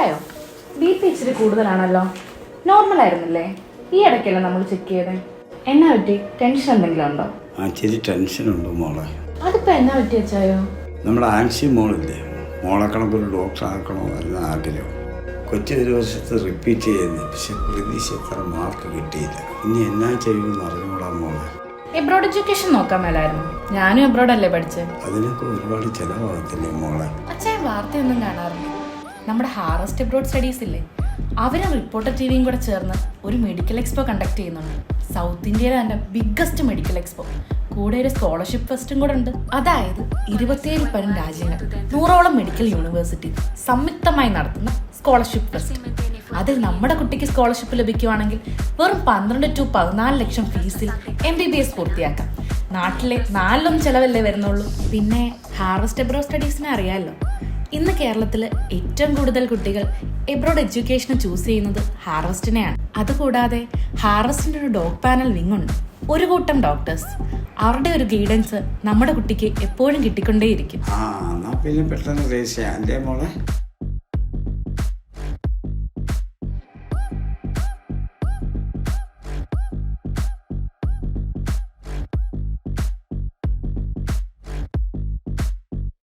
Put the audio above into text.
അച്ചായോ BP ഇച്ചിരി കൂടുതലാണല്ലോ. Normal ആയിരുന്നില്ലേ? ഈ ഇടയ്ക്കല്ലേ നമ്മൾ ചെക്ക് ചെയ്തേ. എന്നാ പറ്റി? ടെൻഷൻ എന്തെങ്കിലും ഉണ്ടോ? ഇച്ചിരി ടെൻഷനുണ്ട് മോളെ. അതിപ്പോ എന്നാ പറ്റി അച്ചായോ? നമ്മുടെ ആൻസി മോളില്ലേ, മോളെ കണക്കൊരു ഡോക്ടർ ആക്കണോ എന്ന ആഗ്രഹം. കൊച്ചി ഒരു വർഷത്ത് റിപ്പീറ്റ് ചെയ്യുന്നു, പക്ഷെ പ്രതീക്ഷ എത്ര മാർക്ക് കിട്ടിയില്ല. ഇനി എന്നാ ചെയ്യുമെന്ന് അറിഞ്ഞൂടാ മോളെ. എബ്രോഡ് എഡ്യൂക്കേഷൻ നോക്കാൻ മേലായിരുന്നു. ഞാനും എബ്രോഡല്ലേ പഠിച്ചത്. അതിനൊക്കെ ഒരുപാട് ചിലവാകത്തില്ലേ മോളെ? അച്ഛൻ വാർത്തയൊന്നും കാണാറില്ല. നമ്മുടെ ഹാർവസ്റ്റ് എബ്രോഡ് സ്റ്റഡീസ് ഇല്ലേ, അവരും റിപ്പോർട്ടർ TVയും കൂടെ ചേർന്ന് ഒരു മെഡിക്കൽ എക്സ്പോ കണ്ടക്ട് ചെയ്യുന്നുണ്ട്. സൗത്ത് ഇന്ത്യയിലെ തന്നെ ബിഗ്ഗസ്റ്റ് മെഡിക്കൽ എക്സ്പോ. കൂടെ ഒരു സ്കോളർഷിപ്പ് ഫെസ്റ്റും കൂടെ ഉണ്ട്. അതായത് 27 പരം രാജ്യങ്ങൾ, 100ഓളം മെഡിക്കൽ യൂണിവേഴ്സിറ്റി സംയുക്തമായി നടത്തുന്ന സ്കോളർഷിപ്പ് ഫെസ്റ്റ്. അതിൽ നമ്മുടെ കുട്ടിക്ക് സ്കോളർഷിപ്പ് ലഭിക്കുവാണെങ്കിൽ വെറും 12 to 14 ലക്ഷം ഫീസിൽ MBBS പൂർത്തിയാക്കാം. നാട്ടിലെ 4 ചെലവല്ലേ വരുന്നുള്ളൂ. പിന്നെ ഹാർവസ്റ്റ് എബ്രോഡ് സ്റ്റഡീസിനെ അറിയാമല്ലോ. ഇന്ന് കേരളത്തിൽ ഏറ്റവും കൂടുതൽ കുട്ടികൾ എബ്രോഡ് എഡ്യൂക്കേഷൻ ചൂസ് ചെയ്യുന്നത് ഹാർവസ്റ്റിനെയാണ്. അതുകൂടാതെ ഹാർവസ്റ്റിൻ്റെ ഒരു ഡോഗ് പാനൽ വിങ് ഉണ്ട്. ഒരു കൂട്ടം ഡോക്ടേഴ്സ്. അവരുടെ ഒരു ഗൈഡൻസ് നമ്മുടെ കുട്ടിക്ക് എപ്പോഴും കിട്ടിക്കൊണ്ടേയിരിക്കും. എന്നാ പിന്നെ പെട്ടെന്ന് രജിസ്റ്റർ ചെയ്യാം അല്ലേ മോളെ?